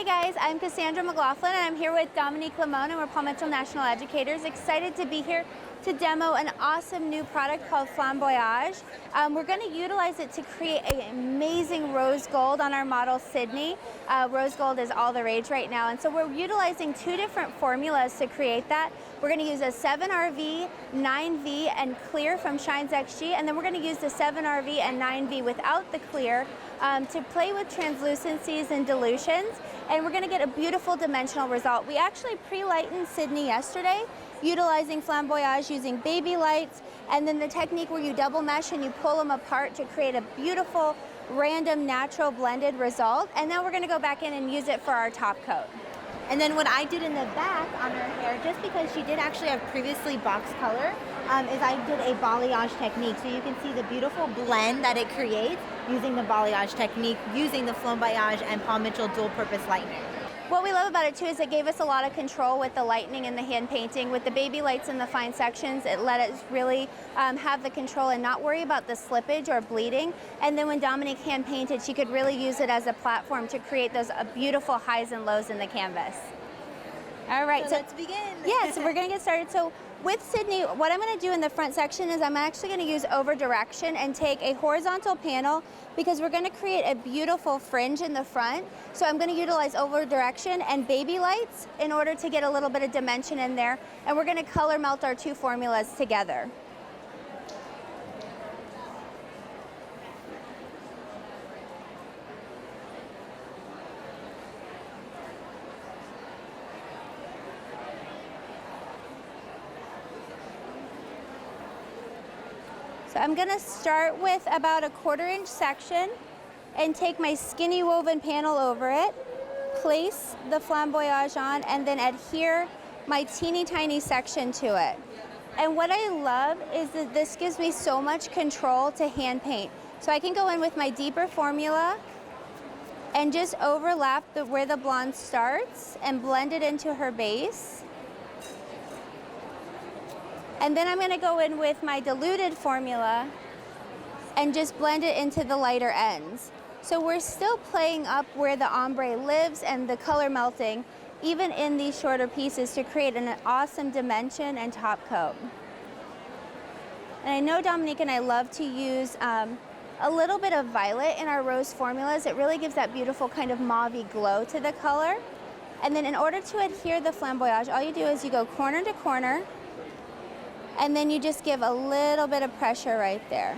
Hi guys, I'm Cassandra McLaughlin and I'm here with Dominique Limon and we're Paul Mitchell National Educators. Excited to be here to demo an awesome new product called Flamboyage. We're going to utilize it to create an amazing rose gold on our model Sydney. Rose gold is all the rage right now, and so we're utilizing two different formulas to create that. We're going to use a 7RV, 9V, and clear from Shines XG, and then we're going to use the 7RV and 9V without the clear to play with translucencies and dilutions, and we're going to get a beautiful dimensional result. We actually pre-lightened Sydney yesterday utilizing Flamboyage using baby lights, and then the technique where you double mesh and you pull them apart to create a beautiful random natural blended result. And now we're going to go back in and use it for our top coat. And then what I did in the back on her hair, just because she did actually have previously box color, is I did a balayage technique. So you can see the beautiful blend that it creates using the balayage technique, using the Flamboyage and Paul Mitchell dual purpose lightning. What we love about it too is it gave us a lot of control with the lightning and the hand painting. With the baby lights and the fine sections, it let us really have the control and not worry about the slippage or bleeding. And then when Dominique hand painted, she could really use it as a platform to create those beautiful highs and lows in the canvas. All right, so let's begin. Yeah, so we're gonna get started. So with Sydney, what I'm gonna do in the front section is I'm actually gonna use over direction and take a horizontal panel because we're gonna create a beautiful fringe in the front. So I'm gonna utilize over direction and baby lights in order to get a little bit of dimension in there. And we're gonna color melt our two formulas together. So I'm gonna start with about a 1/4 inch section and take my skinny woven panel over it, place the Flamboyage on, and then adhere my teeny tiny section to it. And what I love is that this gives me so much control to hand paint. So I can go in with my deeper formula and just overlap where the blonde starts and blend it into her base. And then I'm going to go in with my diluted formula and just blend it into the lighter ends. So we're still playing up where the ombre lives and the color melting, even in these shorter pieces, to create an awesome dimension and top coat. And I know Dominique and I love to use a little bit of violet in our rose formulas. It really gives that beautiful kind of mauve-y glow to the color. And then in order to adhere the Flamboyage, all you do is you go corner to corner, and then you just give a little bit of pressure right there.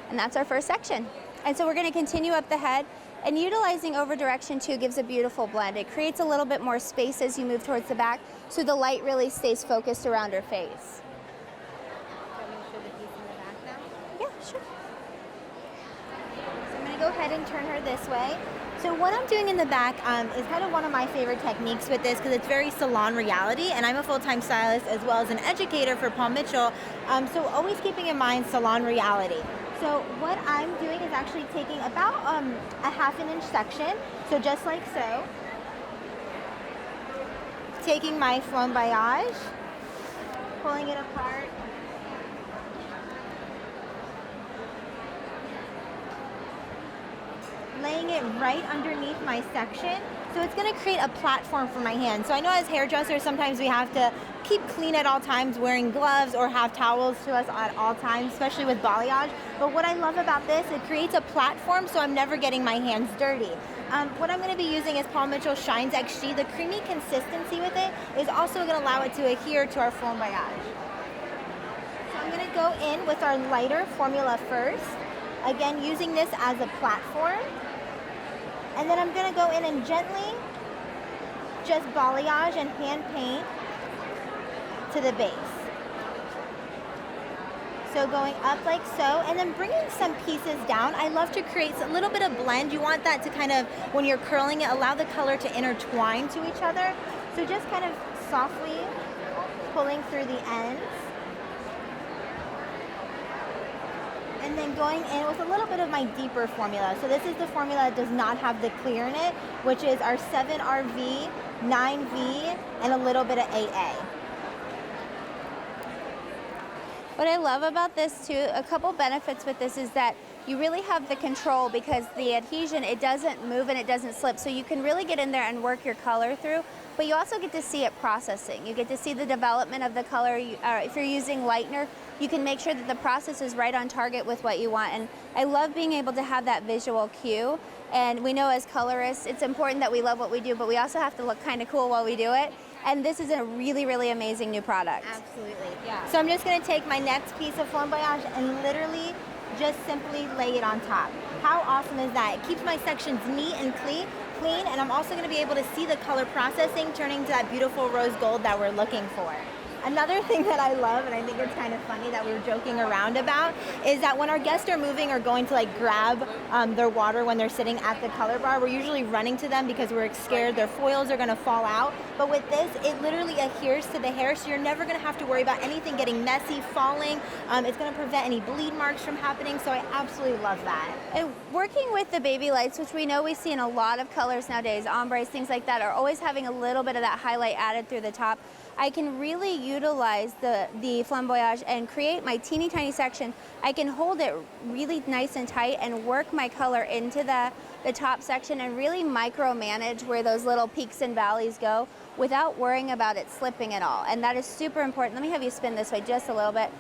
And that's our first section. And so we're gonna continue up the head, and utilizing over direction too gives a beautiful blend. It creates a little bit more space as you move towards the back, so the light really stays focused around her face. Want me to show the piece in the back now? Yeah, sure. So I'm gonna go ahead and turn her this way. So what I'm doing in the back is kind of one of my favorite techniques with this because it's very salon reality, and I'm a full-time stylist as well as an educator for Paul Mitchell, so always keeping in mind salon reality. So what I'm doing is actually taking about a 1/2 inch section, so just like so, taking my Flamboyage, pulling it apart, laying it right underneath my section. So it's gonna create a platform for my hand. So I know as hairdressers, sometimes we have to keep clean at all times, wearing gloves or have towels to us at all times, especially with balayage. But what I love about this, it creates a platform so I'm never getting my hands dirty. What I'm gonna be using is Paul Mitchell Shines XG. The creamy consistency with it is also gonna allow it to adhere to our Flamboyage. So I'm gonna go in with our lighter formula first. Again, using this as a platform. And then I'm gonna go in and gently just balayage and hand paint to the base. So going up like so, and then bringing some pieces down. I love to create a little bit of blend. You want that to kind of, when you're curling it, allow the color to intertwine to each other. So just kind of softly pulling through the ends. And then going in with a little bit of my deeper formula. So this is the formula that does not have the clear in it, which is our 7RV, 9V, and a little bit of 8A. What I love about this too, a couple benefits with this is that you really have the control because the adhesion, it doesn't move and it doesn't slip. So you can really get in there and work your color through, but you also get to see it processing. You get to see the development of the color. If you're using lightener, you can make sure that the process is right on target with what you want. And I love being able to have that visual cue. And we know as colorists, it's important that we love what we do, but we also have to look kind of cool while we do it. And this is a really, really amazing new product. Absolutely. Yeah. So I'm just going to take my next piece of Flamboyage and literally just simply lay it on top. How awesome is that? It keeps my sections neat and clean, and I'm also going to be able to see the color processing turning to that beautiful rose gold that we're looking for. Another thing that I love, and I think it's kind of funny that we were joking around about, is that when our guests are moving or going to like grab their water when they're sitting at the color bar, we're usually running to them because we're scared their foils are going to fall out. But with this, it literally adheres to the hair, so you're never going to have to worry about anything getting messy, falling. It's going to prevent any bleed marks from happening, so I absolutely love that. And working with the baby lights, which we know we see in a lot of colors nowadays, ombres, things like that, are always having a little bit of that highlight added through the top. I can really utilize the Flamboyage and create my teeny tiny section. I can hold it really nice and tight and work my color into the top section and really micromanage where those little peaks and valleys go without worrying about it slipping at all. And that is super important. Let me have you spin this way just a little bit.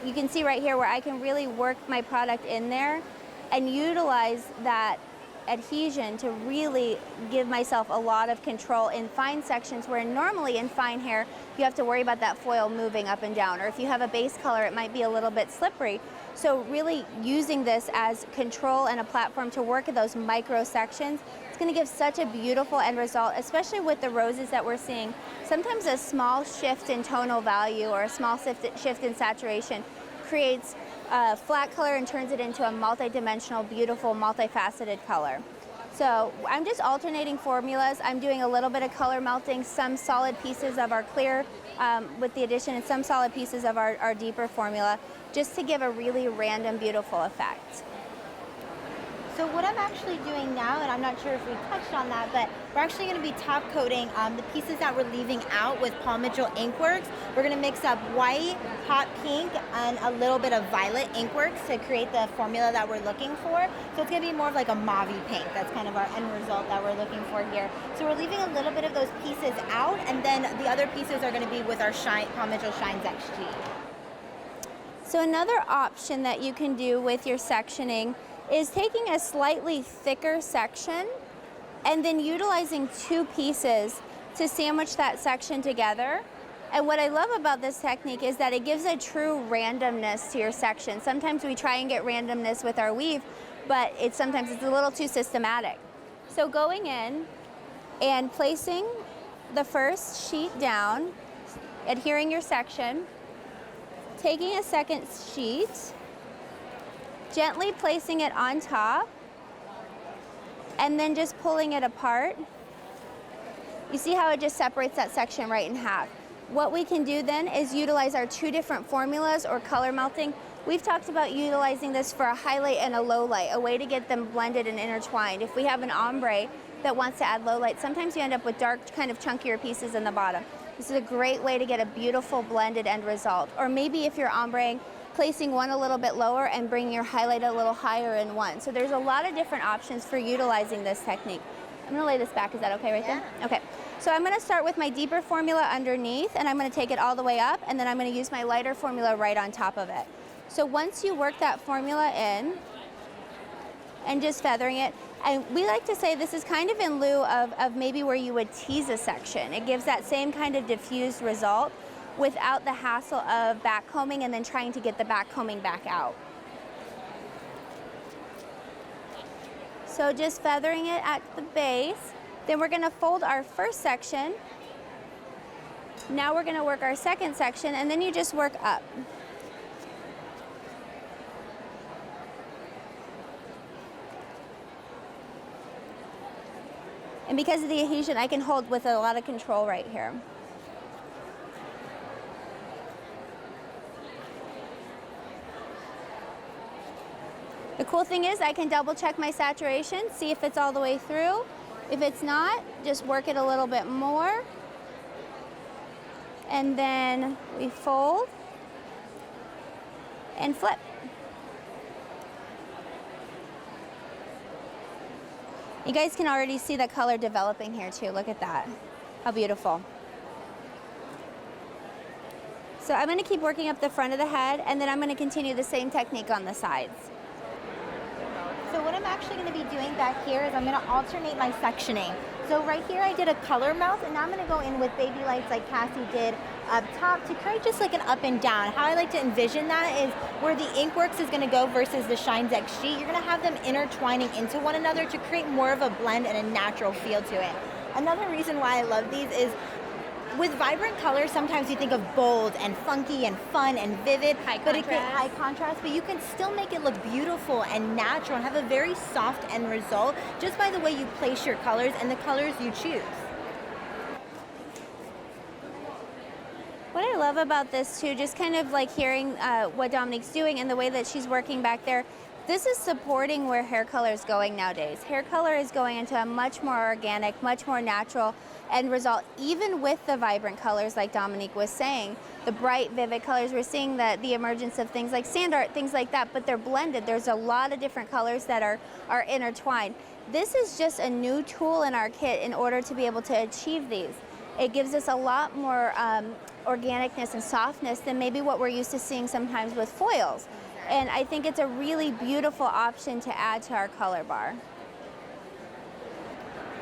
You can see right here where I can really work my product in there and utilize that adhesion to really give myself a lot of control in fine sections where normally in fine hair you have to worry about that foil moving up and down, or if you have a base color it might be a little bit slippery. So really using this as control and a platform to work at those micro sections, it's going to give such a beautiful end result, especially with the roses that we're seeing. Sometimes a small shift in tonal value or a small shift in saturation creates a flat color and turns it into a multi-dimensional, beautiful, multifaceted color. So I'm just alternating formulas. I'm doing a little bit of color melting, some solid pieces of our clear with the addition and some solid pieces of our deeper formula, just to give a really random, beautiful effect. So what I'm actually doing now, and I'm not sure if we touched on that, but we're actually going to be top coating the pieces that we're leaving out with Paul Mitchell Inkworks. We're going to mix up white, hot pink, and a little bit of violet inkworks to create the formula that we're looking for. So it's going to be more of like a mauve-y pink. That's kind of our end result that we're looking for here. So we're leaving a little bit of those pieces out, and then the other pieces are going to be with our Paul Mitchell Shines XG. So another option that you can do with your sectioning is taking a slightly thicker section and then utilizing two pieces to sandwich that section together. And what I love about this technique is that it gives a true randomness to your section. Sometimes we try and get randomness with our weave, but sometimes it's a little too systematic. So going in and placing the first sheet down, adhering your section, taking a second sheet, gently placing it on top, and then just pulling it apart. You see how it just separates that section right in half. What we can do then is utilize our two different formulas or color melting. We've talked about utilizing this for a highlight and a low light, a way to get them blended and intertwined. If we have an ombre that wants to add low light, sometimes you end up with dark, kind of chunkier pieces in the bottom. This is a great way to get a beautiful blended end result. Or maybe if you're ombreing, placing one a little bit lower and bringing your highlight a little higher in one. So there's a lot of different options for utilizing this technique. I'm gonna lay this back, is that okay right there? Okay, so I'm gonna start with my deeper formula underneath and I'm gonna take it all the way up and then I'm gonna use my lighter formula right on top of it. So once you work that formula in and just feathering it, and we like to say this is kind of in lieu of maybe where you would tease a section. It gives that same kind of diffused result without the hassle of back combing and then trying to get the back combing back out. So just feathering it at the base. Then we're gonna fold our first section. Now we're gonna work our second section and then you just work up. And because of the adhesion, I can hold with a lot of control right here. The cool thing is I can double check my saturation, see if it's all the way through. If it's not, just work it a little bit more. And then we fold and flip. You guys can already see the color developing here too. Look at that. How beautiful. So I'm going to keep working up the front of the head, and then I'm going to continue the same technique on the sides. So what I'm actually going to be doing back here is I'm going to alternate my sectioning. So right here I did a color melt, and now I'm going to go in with baby lights like Cassie did up top to create just like an up and down. How I like to envision that is where the Inkworks is going to go versus the Shines X sheet. You're going to have them intertwining into one another to create more of a blend and a natural feel to it. Another reason why I love these is with vibrant colors, sometimes you think of bold and funky and fun and vivid, high contrast, but you can still make it look beautiful and natural and have a very soft end result just by the way you place your colors and the colors you choose. What I love about this too, just kind of like hearing what Dominique's doing and the way that she's working back there, this is supporting where hair color is going nowadays. Hair color is going into a much more organic, much more natural end result, even with the vibrant colors like Dominique was saying. The bright, vivid colors, we're seeing the emergence of things like sand art, things like that, but they're blended. There's a lot of different colors that are intertwined. This is just a new tool in our kit in order to be able to achieve these. It gives us a lot more organicness and softness than maybe what we're used to seeing sometimes with foils. And I think it's a really beautiful option to add to our color bar.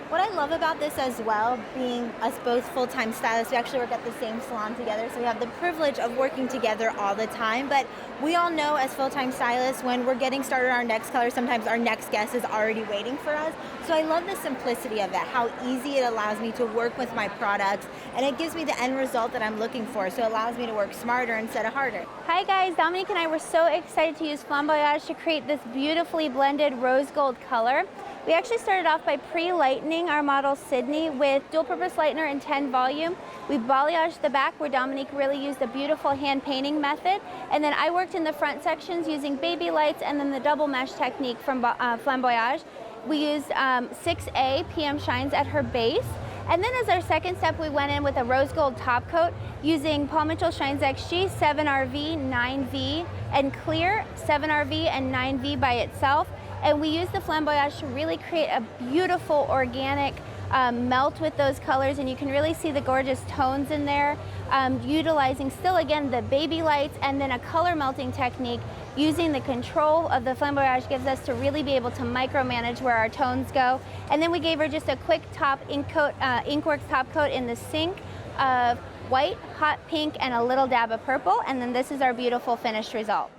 What I love about this as well, being us both full-time stylists, we actually work at the same salon together, so we have the privilege of working together all the time, but we all know as full-time stylists, when we're getting started on our next color, sometimes our next guest is already waiting for us. So I love the simplicity of that, how easy it allows me to work with my products, and it gives me the end result that I'm looking for, so it allows me to work smarter instead of harder. Hi guys, Dominique and I were so excited to use Flamboyage to create this beautifully blended rose gold color. We actually started off by pre-lightening our model Sydney with dual purpose lightener and 10 volume. We balayaged the back where Dominique really used a beautiful hand painting method. And then I worked in the front sections using baby lights and then the double mesh technique from Flamboyage. We used 6A PM Shines at her base. And then as our second step, we went in with a rose gold top coat using Paul Mitchell Shines XG, 7RV, 9V, and clear, 7RV and 9V by itself. And we used the Flamboyage to really create a beautiful organic melt with those colors, and you can really see the gorgeous tones in there, utilizing still again the baby lights and then a color melting technique. Using the control of the Flamboyage gives us to really be able to micromanage where our tones go. And then we gave her just a quick top Inkworks top coat in the sink of white, hot pink, and a little dab of purple, and then this is our beautiful finished result.